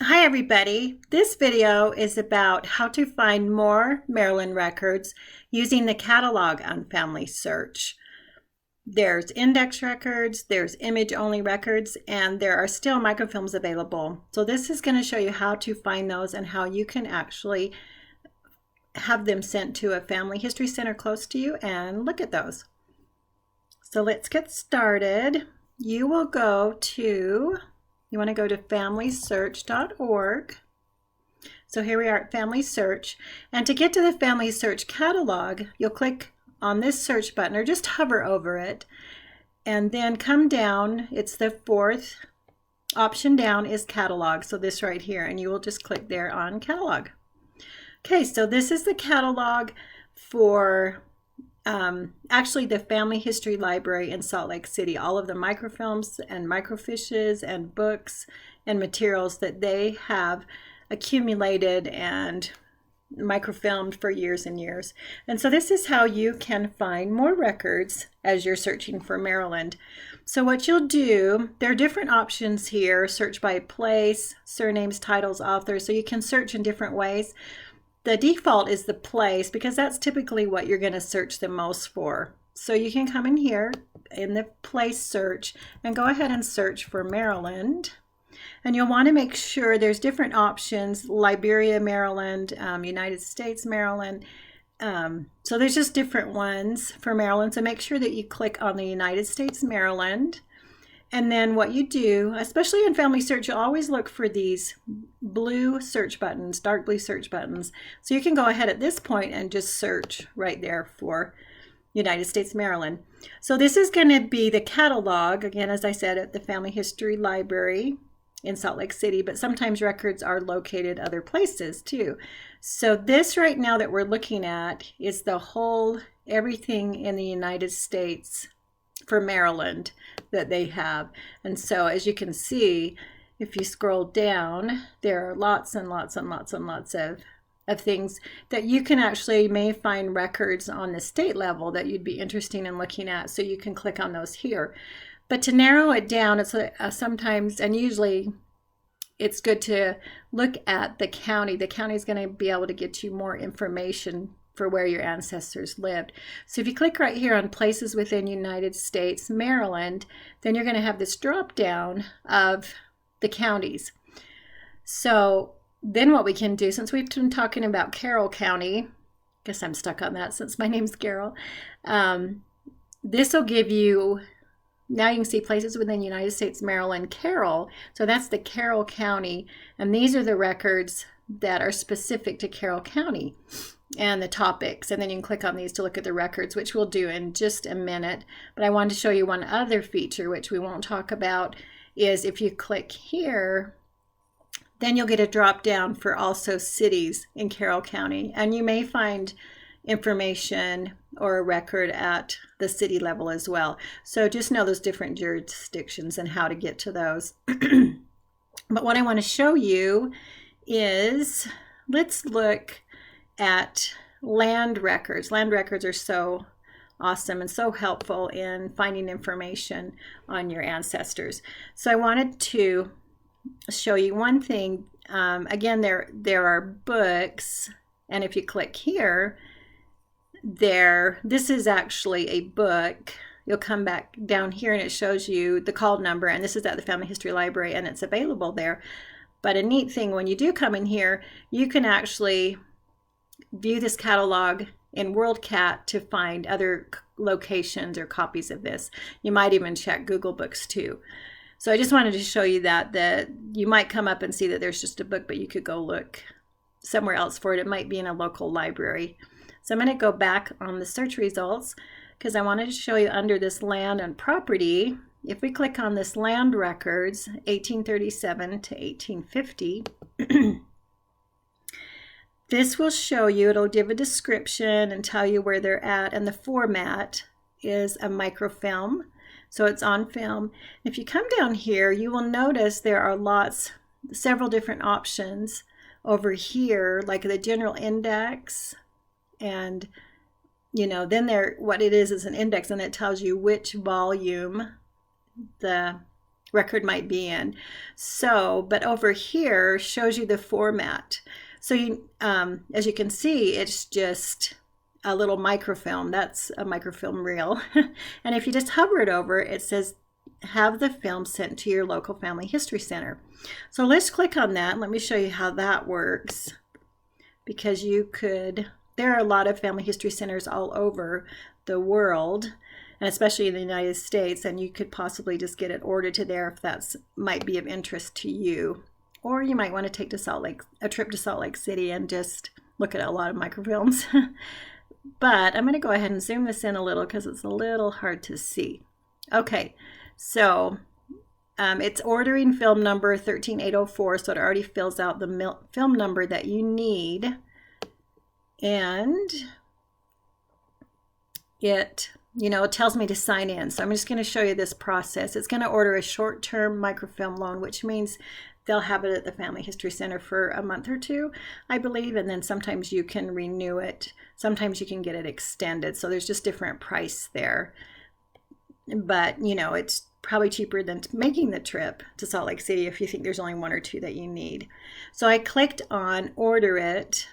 Hi everybody. This video is about how to find more Maryland records using the catalog on FamilySearch. There's index records, there's image-only records, and there are still microfilms available. So this is going to show you how to find those and how you can actually have them sent to a family history center close to you and look at those. So let's get started. You want to go to FamilySearch.org. So here we are at FamilySearch. And to get to the FamilySearch Catalog, you'll click on this search button or just hover over it. And then come down. It's the fourth option down is Catalog. So this right here. And you will just click there on Catalog. Okay, so this is the catalog for actually the Family History Library in Salt Lake City. All of the microfilms and microfiches and books and materials that they have accumulated and microfilmed for years and years. And so this is how you can find more records as you're searching for Maryland. So what you'll do, there are different options here: search by place, surnames, titles, authors. So you can search in different ways. The default is the place because that's typically what you're going to search the most for. So you can come in here in the place search and go ahead and search for Maryland. And you'll want to make sure there's different options: Liberia, Maryland, United States, Maryland. So there's just different ones for Maryland. So make sure that you click on the United States, Maryland. And then what you do, especially in FamilySearch, you'll always look for these blue search buttons, dark blue search buttons. So you can go ahead at this point and just search right there for United States, Maryland. So this is going to be the catalog, again, as I said, at the Family History Library in Salt Lake City, but sometimes records are located other places too. So this right now that we're looking at is the whole, everything in the United States for Maryland that they have. And so as you can see, if you scroll down, there are lots and lots and lots and lots of things that you can actually may find records on the state level that you'd be interested in looking at. So you can click on those here. But to narrow it down, it's sometimes, and usually it's good to look at the county. The county is going to be able to get you more information for where your ancestors lived. So if you click right here on places within United States, Maryland, then you're going to have this drop down of the counties. So then what we can do, since we've been talking about Carroll County, I guess I'm stuck on that since my name's Carroll, this will give you, now you can see places within United States, Maryland, Carroll. So that's the Carroll County, and these are the records that are specific to Carroll County and the topics. And then you can click on these to look at the records, which we'll do in just a minute. But I wanted to show you one other feature, which we won't talk about, is if you click here, then you'll get a drop down for also cities in Carroll County. And you may find information or a record at the city level as well. So just know those different jurisdictions and how to get to those. But what I want to show you is, let's look at land records. Land records are so awesome and so helpful in finding information on your ancestors. So I wanted to show you one thing. Again, there are books, and if you click here, this is actually a book. You'll come back down here and it shows you the call number, and this is at the Family History Library and it's available there. But a neat thing, when you do come in here, you can actually view this catalog in WorldCat to find other locations or copies of this. You might even check Google Books too. So I just wanted to show you that you might come up and see that there's just a book, but you could go look somewhere else for it. It might be in a local library. So I'm going to go back on the search results because I wanted to show you under this land and property. If we click on this land records, 1837 to 1850, this will show you, it'll give a description and tell you where they're at, and the format is a microfilm, so it's on film. If you come down here, you will notice there are several different options over here, like the general index, and then what it is an index, and it tells you which volume the record might be in. So, but over here shows you the format. So you, as you can see, it's just a little microfilm. That's a microfilm reel. And if you just hover it over, it says have the film sent to your local family history center. So let's click on that. Let me show you how that works, because there are a lot of family history centers all over the world, and especially in the United States, and you could possibly just get it ordered to there if that's might be of interest to you. Or you might want to take a trip to Salt Lake City and just look at a lot of microfilms. But I'm going to go ahead and zoom this in a little because it's a little hard to see. Okay, so it's ordering film number 13804, so it already fills out the film number that you need. And it tells me to sign in. So I'm just going to show you this process. It's going to order a short-term microfilm loan, which means they'll have it at the Family History Center for a month or two, I believe, and then sometimes you can renew it. Sometimes you can get it extended. So there's just different price there. But, it's probably cheaper than making the trip to Salt Lake City if you think there's only one or two that you need. So I clicked on order it,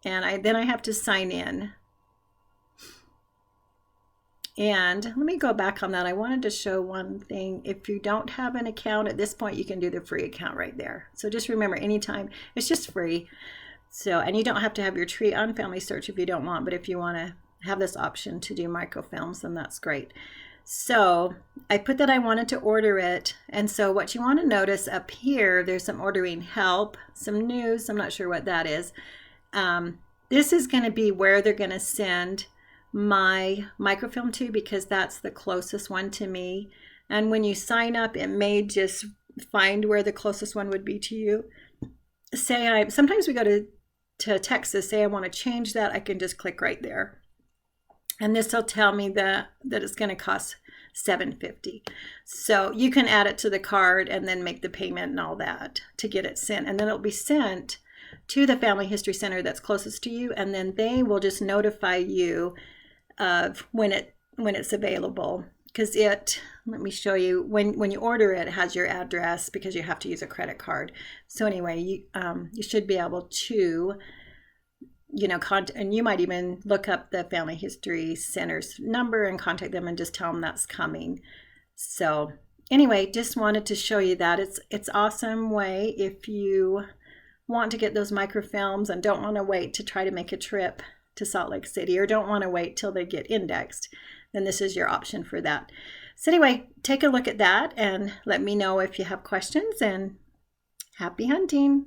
and then I have to sign in. And let me go back on that. I wanted to show one thing. If you don't have an account at this point, you can do the free account right there. So just remember, anytime, it's just free. So, and you don't have to have your tree on FamilySearch if you don't want, but if you want to have this option to do microfilms, then that's great. So I put that I wanted to order it. And so what you want to notice up here, there's some ordering help, some news. I'm not sure what that is. This is going to be where they're going to send my microfilm to, because that's the closest one to me. And when you sign up, it may just find where the closest one would be to you. Sometimes we go to Texas, say I want to change that, I can just click right there. And this will tell me that it's going to cost $7.50. So you can add it to the card and then make the payment and all that to get it sent. And then it'll be sent to the Family History Center that's closest to you, and then they will just notify you of when it's available. Because let me show you, when you order it, it has your address because you have to use a credit card. So anyway, you should be able to, and you might even look up the Family History Center's number and contact them and just tell them that's coming. So anyway, just wanted to show you that. It's awesome way if you want to get those microfilms and don't want to wait to try to make a trip to Salt Lake City, or don't want to wait till they get indexed, then this is your option for that. So anyway, take a look at that and let me know if you have questions, and happy hunting.